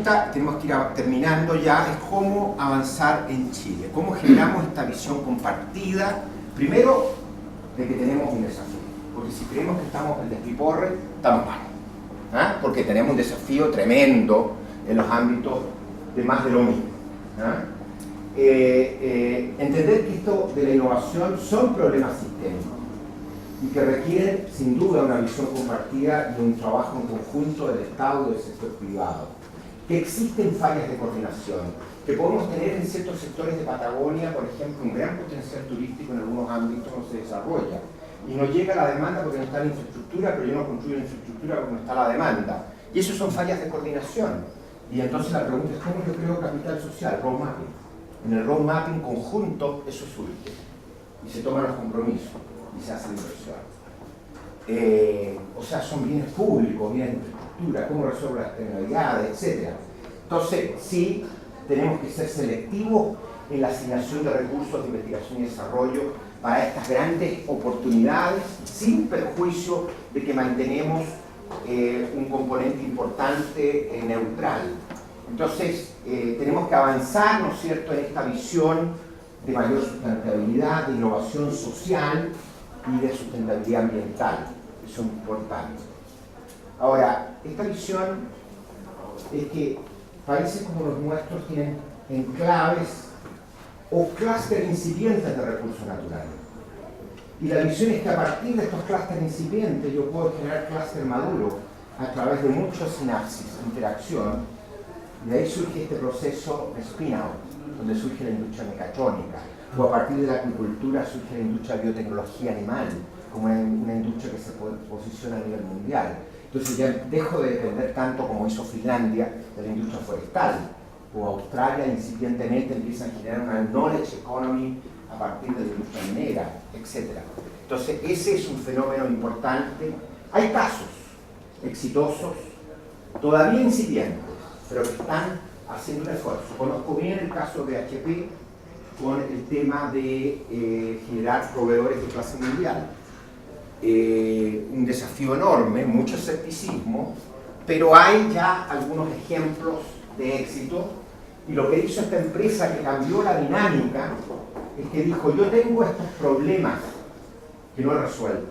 pregunta, tenemos que ir terminando ya, es cómo avanzar en Chile, cómo generamos esta visión compartida, primero, de que tenemos un desafío, porque si creemos que estamos en despiporre, estamos mal, ¿ah? Porque tenemos un desafío tremendo en los ámbitos de más de lo mismo, ¿ah? Entender que esto de la innovación son problemas sistémicos y que requieren sin duda una visión compartida y un trabajo en conjunto del Estado y del sector privado, que existen fallas de coordinación, que podemos tener en ciertos sectores de Patagonia, por ejemplo, un gran potencial turístico en algunos ámbitos no se desarrolla y no llega la demanda porque no está la infraestructura, pero yo no construyo infraestructura porque no está la demanda, y eso son fallas de coordinación. Y entonces la pregunta es ¿cómo yo creo capital social? Road mapping. En el road mapping conjunto eso surge y se toman los compromisos y se hace la inversión. O sea, son bienes públicos, bienes de infraestructura, cómo resuelvo las externalidades, etc. Entonces, sí, tenemos que ser selectivos en la asignación de recursos de investigación y desarrollo para estas grandes oportunidades, sin perjuicio de que mantenemos un componente importante neutral. Entonces, tenemos que avanzar, ¿no es cierto?, en esta visión de mayor sustentabilidad, de innovación social y de sustentabilidad ambiental. Eso es importante. Ahora, esta visión es que países como los nuestros tienen enclaves o clústeres incipientes de recursos naturales. Y la visión es que a partir de estos clústeres incipientes yo puedo generar clúster maduro a través de muchas sinapsis, interacción, y de ahí surge este proceso de spin-out, donde surge la industria mecatrónica, o a partir de la agricultura surge la industria de biotecnología animal, como una industria que se posiciona a nivel mundial. Entonces ya dejo de depender tanto como hizo Finlandia de la industria forestal, o Australia incipientemente empieza a generar una knowledge economy a partir de la industria minera, etc. Entonces ese es un fenómeno importante. Hay casos exitosos, todavía incipientes, pero que están haciendo un esfuerzo. Conozco bien el caso de HP con el tema de generar proveedores de clase mundial. Un desafío enorme, mucho escepticismo, pero hay ya algunos ejemplos de éxito, y lo que hizo esta empresa que cambió la dinámica es que dijo: yo tengo estos problemas que no he resuelto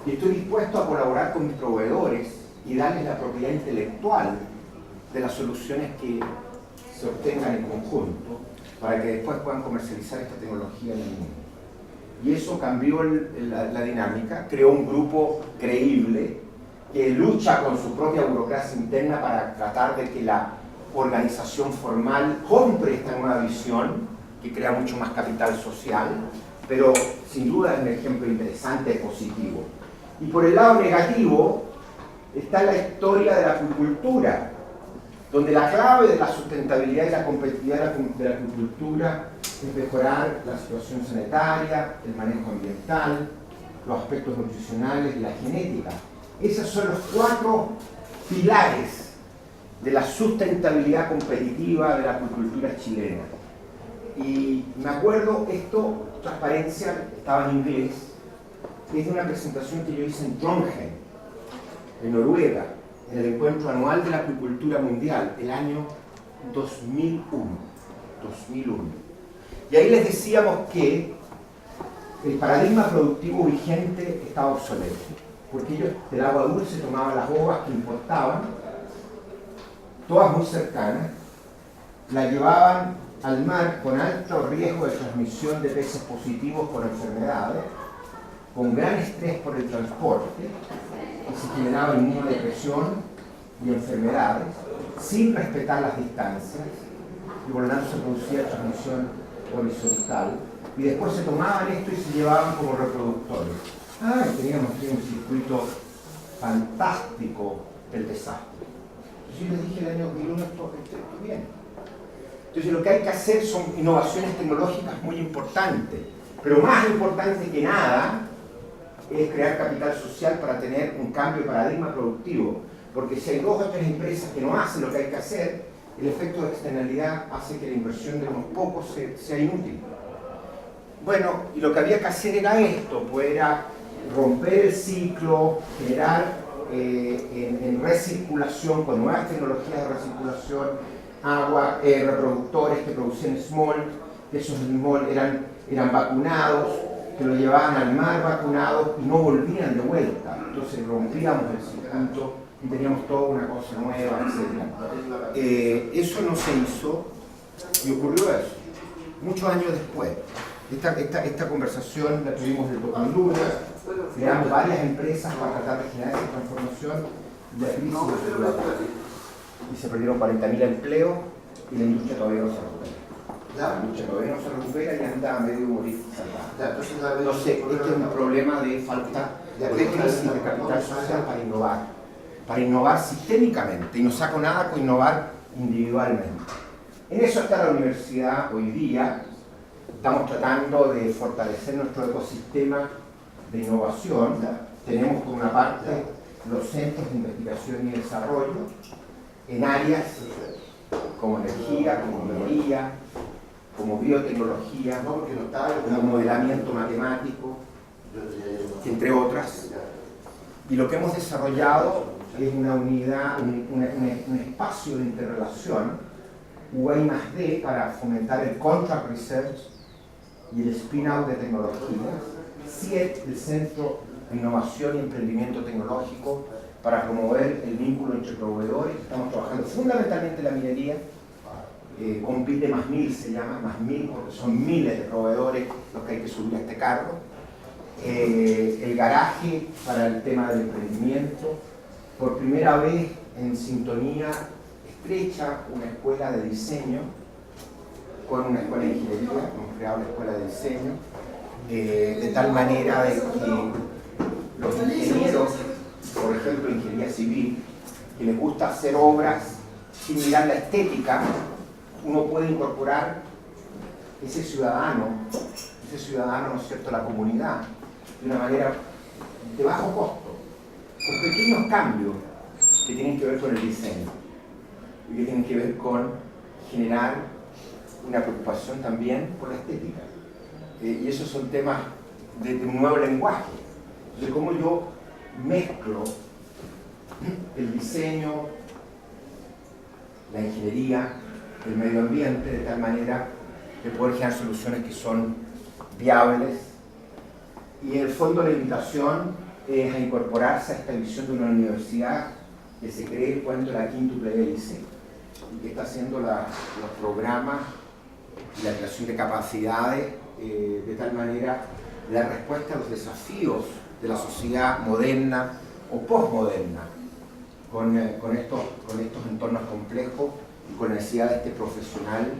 y estoy dispuesto a colaborar con mis proveedores y darles la propiedad intelectual de las soluciones que se obtengan en conjunto para que después puedan comercializar esta tecnología en el mundo. Y eso cambió la dinámica, creó un grupo creíble que lucha con su propia burocracia interna para tratar de que la organización formal compre esta nueva visión, que crea mucho más capital social, pero sin duda es un ejemplo interesante, positivo. Y por el lado negativo está la historia de la acuicultura, donde la clave de la sustentabilidad y la competitividad de la acuicultura es mejorar la situación sanitaria, el manejo ambiental, los aspectos nutricionales y la genética. Esos son los 4 pilares de la sustentabilidad competitiva de la acuicultura chilena. Y me acuerdo, esto, transparencia, estaba en inglés, es de una presentación que yo hice en Trondheim, en Noruega, en el encuentro anual de la acuicultura mundial, el año 2001. Y ahí les decíamos que el paradigma productivo vigente estaba obsoleto, porque ellos del agua dulce tomaban las bobas que importaban, todas muy cercanas, las llevaban al mar con alto riesgo de transmisión de peces positivos por enfermedades, con gran estrés por el transporte, y se generaba inmunodepresión y enfermedades, sin respetar las distancias, y por lo tanto se producía transmisión horizontal, y después se tomaban esto y se llevaban como reproductores. Teníamos aquí un circuito fantástico del desastre. Yo les dije el año 2001, esto bien. Entonces lo que hay que hacer son innovaciones tecnológicas muy importantes, pero más importante que nada es crear capital social para tener un cambio de paradigma productivo, porque si hay 2 o 3 empresas que no hacen lo que hay que hacer, el efecto de externalidad hace que la inversión de unos pocos sea inútil. Bueno, y lo que había que hacer era esto, pues era romper el ciclo, generar en recirculación, con nuevas tecnologías de recirculación, agua, reproductores que producían small, que esos small eran vacunados, que lo llevaban al mar vacunados y no volvían de vuelta. Entonces rompíamos el circuito y teníamos toda una cosa nueva, etc. Eso no se hizo y ocurrió eso. Muchos años después. Esta conversación la tuvimos en lunes, creamos varias empresas para tratar de generar esa transformación y la crisis y se perdieron 40.000 empleos y la industria todavía no se recupera. La industria todavía no se recupera y anda medio morir salvada. Entonces, este es un problema de falta de crisis de capital social para innovar sistémicamente, y no saco nada con innovar individualmente. En eso está la universidad hoy día. Estamos tratando de fortalecer nuestro ecosistema de innovación. Tenemos por una parte los centros de investigación y desarrollo en áreas como energía, como minería, como biotecnología, como modelamiento matemático, entre otras. Y lo que hemos desarrollado es una unidad, un espacio de interrelación, UA+D, para fomentar el contract research y el spin-out de tecnologías. CIET, el Centro de Innovación y Emprendimiento Tecnológico, para promover el vínculo entre proveedores. Estamos trabajando fundamentalmente en la minería. Compite más 1000 se llama, más 1000 porque son miles de proveedores los que hay que subir a este cargo. El garaje para el tema del emprendimiento. Por primera vez en sintonía estrecha una escuela de diseño con una escuela de ingeniería, hemos creado la escuela de diseño, de tal manera de que los ingenieros, por ejemplo ingeniería civil, que les gusta hacer obras sin mirar la estética, uno puede incorporar ese ciudadano, ¿no es cierto?, a la comunidad, de una manera de bajo costo, con pequeños cambios que tienen que ver con el diseño y que tienen que ver con generar una preocupación también por la estética. Y esos son temas de un nuevo lenguaje, de cómo yo mezclo el diseño, la ingeniería, el medio ambiente, de tal manera que poder generar soluciones que son viables. Y en el fondo la invitación es a incorporarse a esta visión de una universidad que se cree el cuento de la quíntuple hélice y que está haciendo los programas y la creación de capacidades de tal manera la respuesta a los desafíos de la sociedad moderna o postmoderna con estos entornos complejos y con la necesidad de este profesional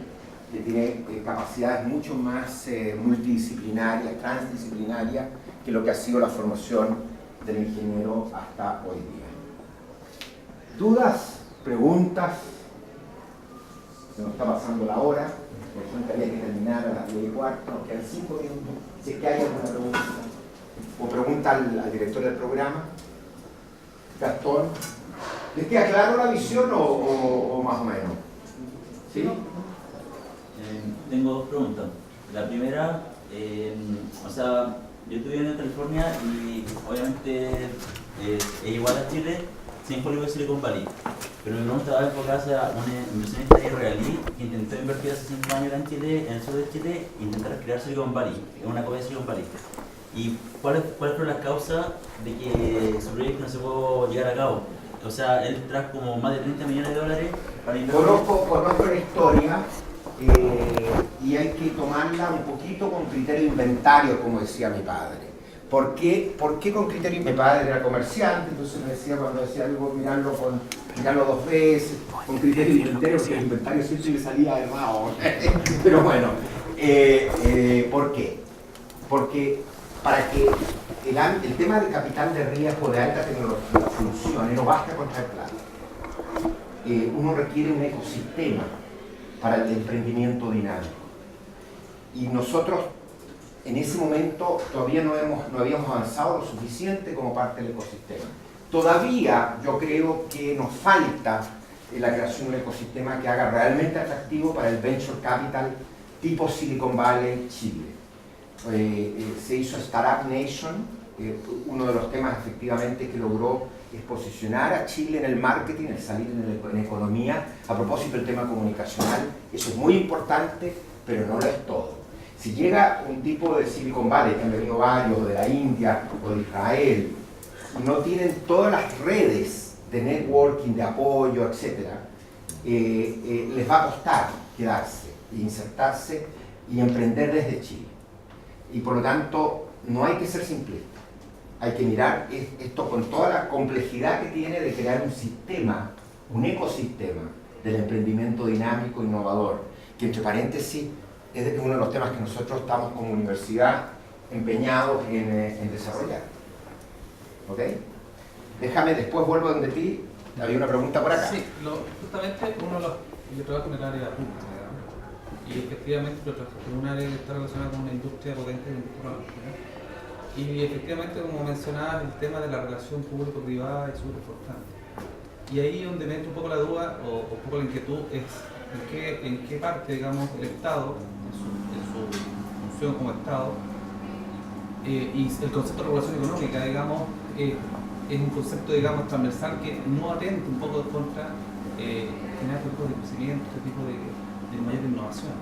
que tiene capacidades mucho más multidisciplinarias, transdisciplinarias que lo que ha sido la formación del ingeniero hasta hoy día. ¿Dudas? ¿Preguntas? Se nos está pasando la hora. Por ejemplo, había que terminar a las 10:15, nos quedan 5 minutos. Si es que hay alguna pregunta. O pregunta al director del programa, Gastón. ¿Les queda claro la visión o más o menos? ¿Sí? Tengo dos preguntas. La primera, o sea, yo estuve en California y obviamente es igual a Chile, sin Hollywood Silicon Valley. Pero mi pregunta va enfocada hacia una inversionista israelí que intentó invertir hace 5 años en Chile, en el sur de Chile, e intentar crear Silicon Valley, una copia de Silicon Valley. ¿Y cuáles fueron las causas de que su proyecto no se pudo llegar a cabo? O sea, él trajo como más de 30 millones de dólares para invertir. Conozco la historia y hay que tomarla un poquito con criterio de inventario, como decía mi padre. ¿Por qué con criterio? Mi padre era comerciante, entonces me decía, cuando decía algo, mirarlo 2 veces, con criterio de inventario, porque el inventario siempre le salía errado. Pero bueno, ¿por qué? Porque para que el tema del capital de riesgo de alta tecnología funcione, no basta con traer plata. Uno requiere un ecosistema para el emprendimiento dinámico. Y nosotros, en ese momento, todavía no habíamos avanzado lo suficiente como parte del ecosistema. Todavía yo creo que nos falta la creación de un ecosistema que haga realmente atractivo para el venture capital tipo Silicon Valley, Chile. Se hizo Startup Nation uno de los temas efectivamente que logró es posicionar a Chile en el marketing, el salir en economía. A propósito del tema comunicacional, eso es muy importante, pero no lo es todo. Si llega un tipo de Silicon Valley, que han venido varios, o de la India, o de Israel, y no tienen todas las redes de networking, de apoyo, etc., les va a costar quedarse, insertarse y emprender desde Chile. Y por lo tanto, no hay que ser simplista. Hay que mirar esto con toda la complejidad que tiene de crear un sistema, un ecosistema del emprendimiento dinámico, innovador, que entre paréntesis es uno de los temas que nosotros estamos como universidad empeñados en desarrollar. ¿Ok? Déjame, después vuelvo donde ti. Había una pregunta por acá. Sí, justamente yo trabajo en el área pública, digamos, y efectivamente yo trabajo en un área que está relacionada con una industria potente de industria. Y efectivamente, como mencionabas, el tema de la relación público-privada es súper importante. Y ahí donde me entra un poco la duda, o un poco la inquietud, es en qué parte, digamos, el Estado, en su función como Estado, y el concepto de regulación económica, digamos, es un concepto, digamos, transversal que no atenta un poco contra generar este tipo de crecimiento, este tipo de mayor innovación.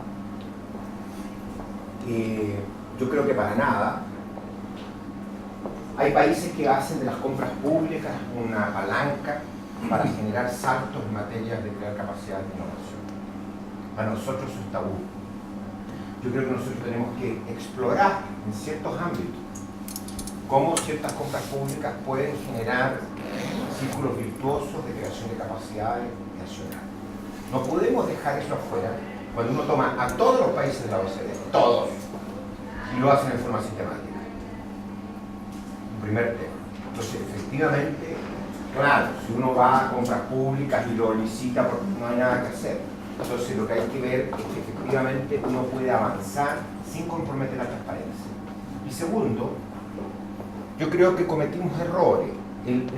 Yo creo que para nada. Hay países que hacen de las compras públicas una palanca para generar saltos en materias de crear capacidad de innovación. Para nosotros eso es tabú. Yo creo que nosotros tenemos que explorar en ciertos ámbitos cómo ciertas compras públicas pueden generar círculos virtuosos de creación de capacidades nacionales. No podemos dejar eso afuera cuando uno toma a todos los países de la OCDE, todos, y lo hacen en forma sistemática. Primer tema. Entonces, efectivamente, claro, si uno va a compras públicas y lo licita porque no hay nada que hacer, entonces lo que hay que ver es que efectivamente uno puede avanzar sin comprometer la transparencia. Y segundo, yo creo que cometimos errores. El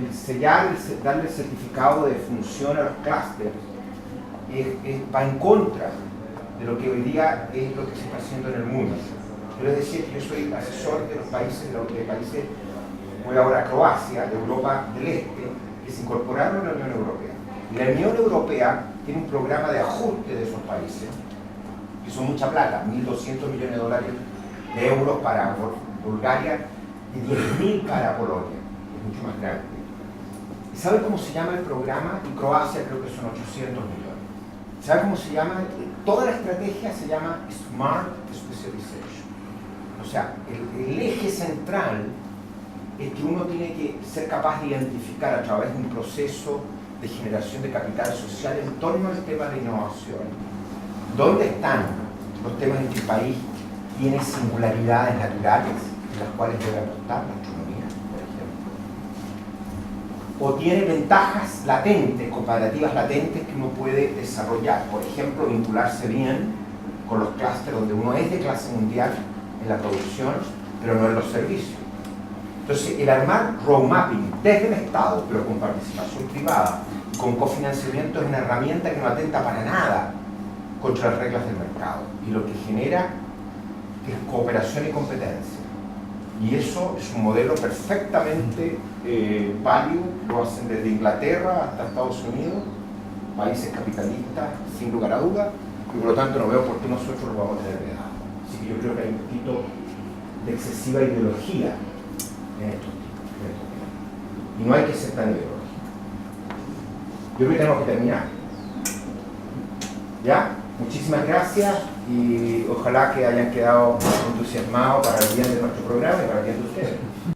darle el certificado de función a los clústeres va en contra de lo que hoy día es lo que se está haciendo en el mundo. Yo les decía que yo soy asesor de los países, voy ahora a Croacia, de Europa del Este, que se incorporaron a la Unión Europea. Y la Unión Europea tiene un programa de ajuste de esos países, que son mucha plata, 1.200 millones de euros para Bulgaria y 10.000 para Polonia, que es mucho más grande. ¿Y sabe cómo se llama el programa? En Croacia creo que son 800 millones. ¿Sabe cómo se llama? Toda la estrategia se llama Smart Specialization. O sea, el eje central es que uno tiene que ser capaz de identificar a través de un proceso de generación de capital social en torno al tema de innovación. ¿Dónde están los temas en que el país tiene singularidades naturales en las cuales debe apostar la economía, por ejemplo? O tiene ventajas latentes, comparativas latentes que uno puede desarrollar. Por ejemplo, vincularse bien con los clústeres donde uno es de clase mundial en la producción, pero no en los servicios. Entonces, el armar road mapping desde el Estado, pero con participación privada, con cofinanciamiento, es una herramienta que no atenta para nada contra las reglas del mercado. Y lo que genera es cooperación y competencia. Y eso es un modelo perfectamente válido, lo hacen desde Inglaterra hasta Estados Unidos, países capitalistas, sin lugar a duda, y por lo tanto no veo por qué nosotros lo vamos a tener vedado. Así que yo creo que hay un poquito de excesiva ideología en estos temas. Y no hay que ser tan ideológico. Yo creo que tenemos que terminar. ¿Ya? Muchísimas gracias y ojalá que hayan quedado entusiasmados para el bien de nuestro programa y para el bien de ustedes.